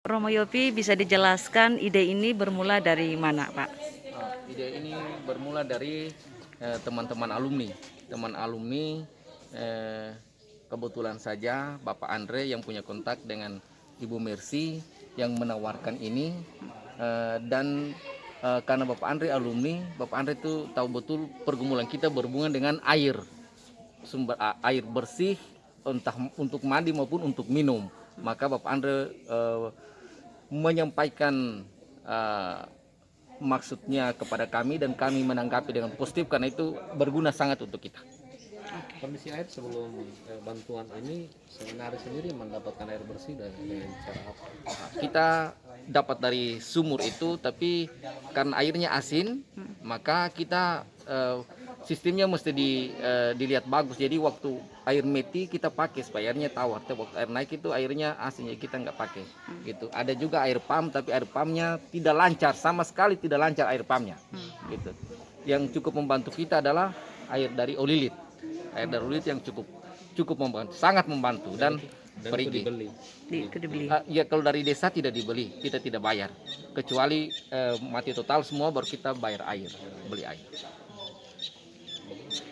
Romo Yopi, bisa dijelaskan ide ini bermula dari mana, Pak? Ide ini bermula dari teman-teman alumni. Teman alumni kebetulan saja Bapak Andre yang punya kontak dengan Ibu Mercy yang menawarkan ini dan karena Bapak Andre alumni, Bapak Andre itu tahu betul pergumulan kita berhubungan dengan air, sumber air bersih entah untuk mandi maupun untuk minum. Maka Bapak Andre menyampaikan maksudnya kepada kami dan kami menanggapi dengan positif karena itu berguna sangat untuk kita. Kondisi air sebelum bantuan ini seminari sendiri mendapatkan air bersih dengan cara apa? Kita dapat dari sumur itu, tapi karena airnya asin, maka kita sistemnya mesti dilihat bagus. Jadi waktu air meti kita pakai supaya airnya tawar. Tapi waktu air naik itu airnya asin, jadi kita nggak pakai. Gitu. Ada juga air pump, tapi air pumpnya tidak lancar, sama sekali tidak lancar air pumpnya. Gitu. Yang cukup membantu kita adalah air dari Olilit. Air dari Olilit yang cukup membantu, sangat membantu dan perigi. Itu dibeli. Ya kalau dari desa tidak dibeli, kita tidak bayar. Kecuali mati total semua baru kita bayar air, beli air.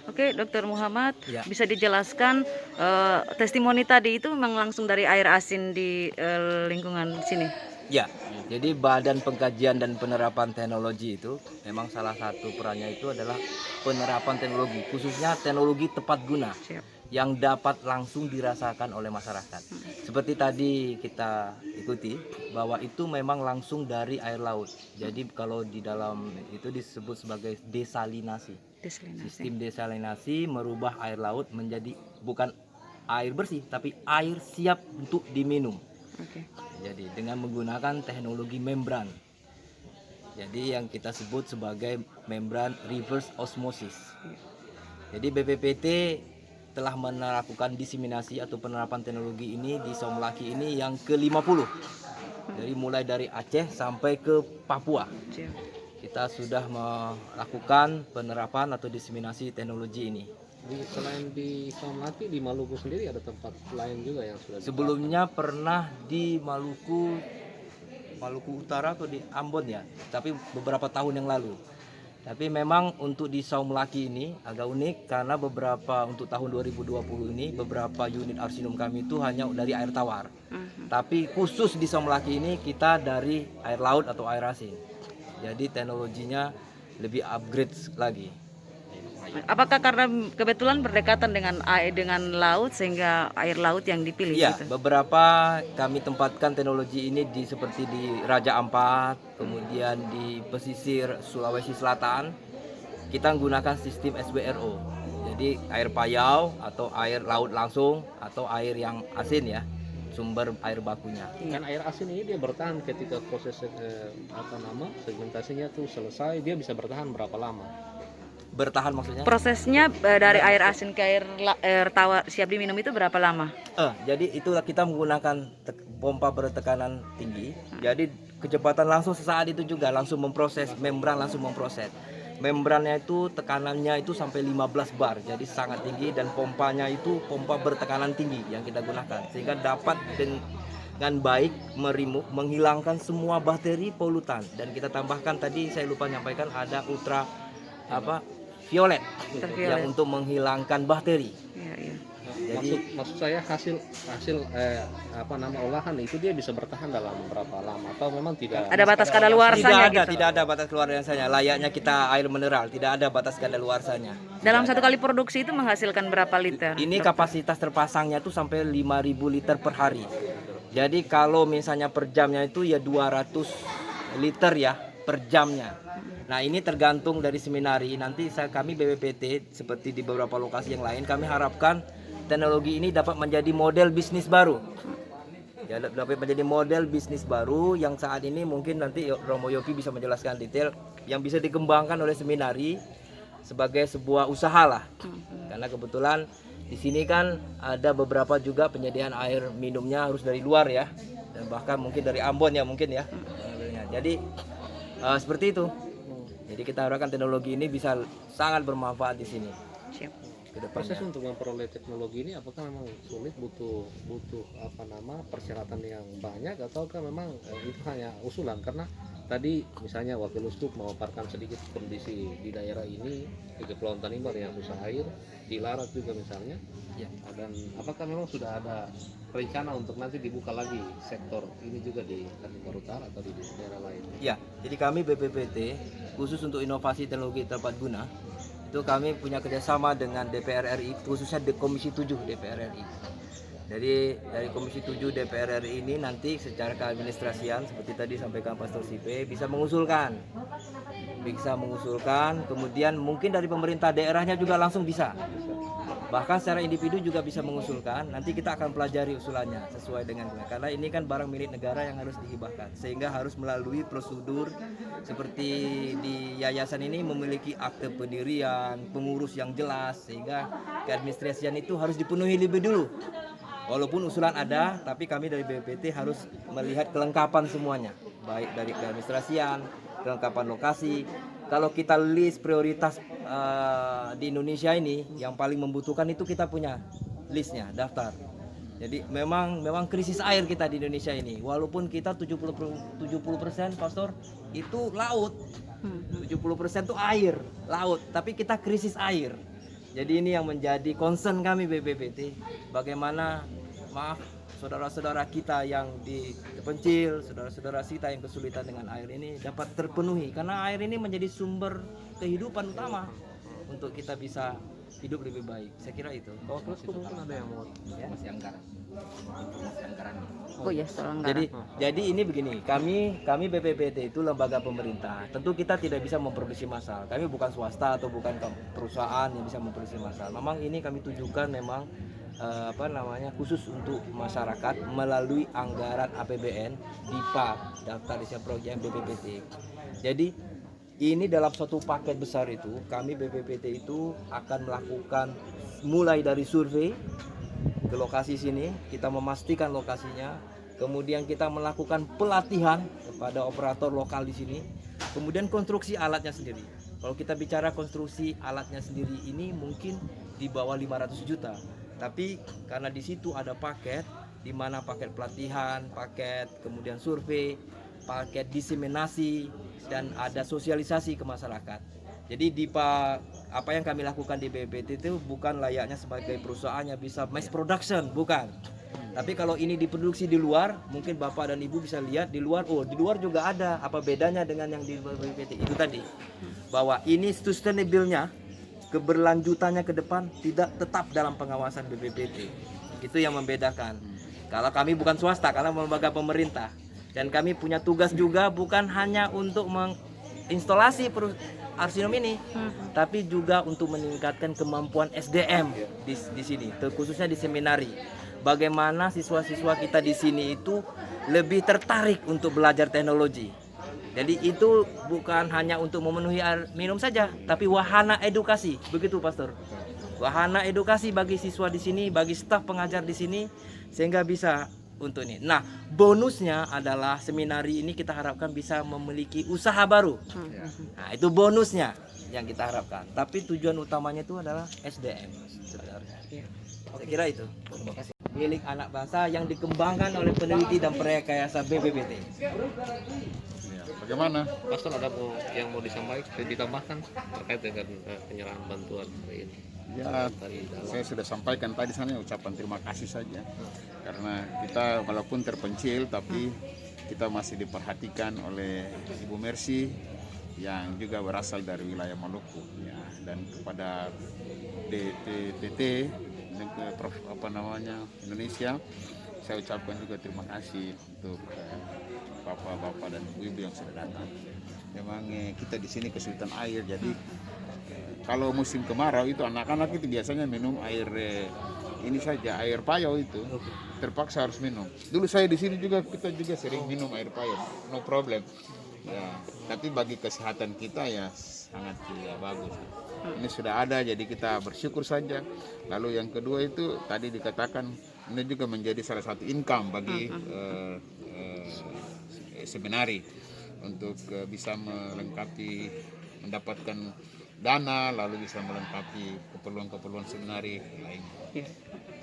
Oke, Dokter Muhammad, Ya. bisa dijelaskan testimoni tadi itu memang langsung dari air asin di lingkungan sini? Ya, jadi Badan Pengkajian dan Penerapan Teknologi itu memang salah satu perannya itu adalah penerapan teknologi, khususnya teknologi tepat guna Siap. yang dapat langsung dirasakan oleh masyarakat. Seperti tadi kita ikuti bahwa itu memang langsung dari air laut. Jadi kalau di dalam itu disebut sebagai desalinasi. Desalinasi. Sistem desalinasi merubah air laut menjadi bukan air bersih tapi air siap untuk diminum. Oke. Jadi dengan menggunakan teknologi membran. Jadi yang kita sebut sebagai membran reverse osmosis. Jadi BPPT telah melakukan diseminasi atau penerapan teknologi ini di Somlaki ini yang ke-50. Jadi mulai dari Aceh sampai ke Papua. Siap. Kita sudah melakukan penerapan atau diseminasi teknologi ini. Selain di Somlaki, di Maluku sendiri ada tempat lain juga yang sudah Sebelumnya pernah di Maluku Utara atau di Ambon ya, tapi beberapa tahun yang lalu. Tapi memang untuk di Somlaki ini agak unik karena beberapa untuk tahun 2020 ini beberapa unit arsinum kami itu hanya dari air tawar. Tapi khusus di Somlaki ini kita dari air laut atau air asin. Jadi teknologinya lebih upgrade lagi. Apakah karena kebetulan berdekatan dengan laut sehingga air laut yang dipilih? Iya, gitu? beberapa kami tempatkan teknologi ini seperti di Raja Ampat, kemudian di pesisir Sulawesi Selatan. Kita menggunakan sistem SWRO. Jadi air payau atau air laut langsung atau air yang asin ya, sumber air bakunya. Kan air asin ini dia bertahan ketika proses segmentasinya tuh selesai, dia bisa bertahan berapa lama? Bertahan maksudnya? Prosesnya dari air asin ke air tawar siap diminum itu berapa lama? Jadi itulah kita menggunakan pompa bertekanan tinggi. Jadi kecepatan langsung sesaat itu juga langsung memproses, membran langsung memproses. Membrannya itu tekanannya itu sampai 15 bar, jadi sangat tinggi dan pompanya itu pompa bertekanan tinggi yang kita gunakan sehingga dapat dengan baik menghilangkan semua bakteri polutan dan kita tambahkan tadi saya lupa menyampaikan ada violet yang untuk menghilangkan bakteri. Iya, iya. Jadi Maksud saya hasil olahan itu dia bisa bertahan dalam berapa lama atau memang tidak Ada batas kadaluarsanya gitu? tidak ada batas kadaluarsanya. Layaknya kita air mineral, tidak ada batas kadaluarsanya. Dalam satu kali produksi itu menghasilkan berapa liter? Ini kapasitas terpasangnya tuh sampai 5.000 liter per hari. Jadi kalau misalnya per jamnya itu ya 200 liter ya per jamnya. Nah ini tergantung dari seminari. Nanti kami BPPT seperti di beberapa lokasi yang lain kami harapkan teknologi ini dapat menjadi model bisnis baru. Ya, dapat menjadi model bisnis baru yang saat ini mungkin nanti Romo Yopi bisa menjelaskan detail yang bisa dikembangkan oleh seminari sebagai sebuah usaha lah. Karena kebetulan di sini kan ada beberapa juga penyediaan air minumnya harus dari luar ya. Dan bahkan mungkin dari Ambon ya mungkin ya. Jadi seperti itu. Jadi kita harapkan teknologi ini bisa sangat bermanfaat di sini. Siap. ke Proses depannya. untuk memperoleh teknologi ini apakah memang sulit, butuh persyaratan yang banyak, ataukah memang itu hanya usulan? Karena tadi misalnya Wakil Uskup memaparkan sedikit kondisi di daerah ini di Kepulauan Tanimbar yang susah air, di Larat juga misalnya. Ya. Dan apakah memang sudah ada rencana untuk nanti dibuka lagi sektor ini juga di Tanimbar Utara atau di daerah lain? Ya, jadi kami BPPT khusus untuk inovasi teknologi tepat guna itu kami punya kerjasama dengan DPR RI, khususnya di Komisi 7 DPR RI. Jadi dari Komisi 7 DPR RI ini nanti secara keadministrasian seperti tadi sampaikan Pastor Sipe bisa mengusulkan, kemudian mungkin dari pemerintah daerahnya juga langsung bisa. Bahkan secara individu juga bisa mengusulkan. Nanti kita akan pelajari usulannya sesuai dengan karena ini kan barang milik negara yang harus dihibahkan, sehingga harus melalui prosedur seperti di yayasan ini memiliki akte pendirian, pengurus yang jelas, sehingga keadministrasian itu harus dipenuhi lebih dulu. Walaupun usulan ada, tapi kami dari BPPT harus melihat kelengkapan semuanya, baik dari keadministrasian, kelengkapan lokasi. Kalau kita list prioritas di Indonesia ini yang paling membutuhkan itu kita punya listnya, daftar. Jadi memang krisis air kita di Indonesia ini. Walaupun kita 70% Pastor itu laut. 70% itu air, laut, tapi kita krisis air. Jadi ini yang menjadi concern kami BPPT, bagaimana saudara-saudara kita yang terpencil, saudara-saudara kita yang kesulitan dengan air ini dapat terpenuhi, karena air ini menjadi sumber kehidupan utama untuk kita bisa hidup lebih baik. Saya kira itu. Kalau Uskup mungkin ada yang mau Masih anggaran. Oh ya, soal anggaran. Jadi ini begini, kami BPPT itu lembaga pemerintah. Tentu kita tidak bisa memproduksi massal. Kami bukan swasta atau bukan perusahaan yang bisa memproduksi massal. Memang ini kami tujukan memang khusus untuk masyarakat melalui anggaran APBN DIPA, daftar desa program BPPT. Jadi ini dalam suatu paket besar itu kami BPPT itu akan melakukan mulai dari survei ke lokasi sini, kita memastikan lokasinya, kemudian kita melakukan pelatihan kepada operator lokal di sini, kemudian konstruksi alatnya sendiri. Kalau kita bicara konstruksi alatnya sendiri ini mungkin di bawah 500 juta. Tapi karena di situ ada paket, di mana paket pelatihan, paket kemudian survei, paket diseminasi, dan ada sosialisasi ke masyarakat. Jadi apa yang kami lakukan di BPPT itu bukan layaknya sebagai perusahaan yang bisa mass production, bukan. Tapi kalau ini diproduksi di luar, mungkin Bapak dan Ibu bisa lihat di luar, di luar juga ada. Apa bedanya dengan yang di BPPT itu tadi? Bahwa ini sustainable-nya, keberlanjutannya ke depan tidak tetap dalam pengawasan BPPT. Itu yang membedakan. Kalau kami bukan swasta, karena lembaga pemerintah. Dan kami punya tugas juga bukan hanya untuk menginstalasi arsinom ini, tapi juga untuk meningkatkan kemampuan SDM di sini, khususnya di seminari. Bagaimana siswa-siswa kita di sini itu lebih tertarik untuk belajar teknologi. Jadi itu bukan hanya untuk memenuhi air minum saja, tapi wahana edukasi, begitu Pastor. Wahana edukasi bagi siswa di sini, bagi staf pengajar di sini, sehingga bisa untuk ini. Nah, bonusnya adalah seminari ini kita harapkan bisa memiliki usaha baru. Nah, itu bonusnya yang kita harapkan. Tapi tujuan utamanya itu adalah SDM. Saya kira itu. Milik anak bangsa yang dikembangkan oleh peneliti dan rekayasa BPPT. Bagaimana? Pastor, ada yang mau disampaikan, ditambahkan terkait dengan penyerahan bantuan hari ini? Ya, saya sudah sampaikan tadi sana ucapan terima kasih saja. Karena kita walaupun terpencil tapi kita masih diperhatikan oleh Ibu Mercy yang juga berasal dari wilayah Maluku ya, dan kepada DPPT Indonesia saya ucapkan juga terima kasih untuk bapak-bapak dan ibu-ibu yang sudah datang. Memang kita di sini kesulitan air, jadi kalau musim kemarau itu anak-anak itu biasanya minum air ini saja, air payau itu terpaksa harus minum. Dulu saya di sini juga kita juga sering minum air payau, no problem. Ya, tapi bagi kesehatan kita ya sangat tidak bagus. Ini sudah ada, jadi kita bersyukur saja. Lalu yang kedua itu tadi dikatakan ini juga menjadi salah satu income bagi seminari untuk bisa melengkapi, mendapatkan dana, lalu bisa melengkapi keperluan-keperluan seminari lainnya. Ya.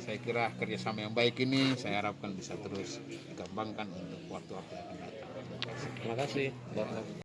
Saya kira kerjasama yang baik ini saya harapkan bisa terus dikembangkan untuk waktu-waktu yang akan datang. Terima kasih.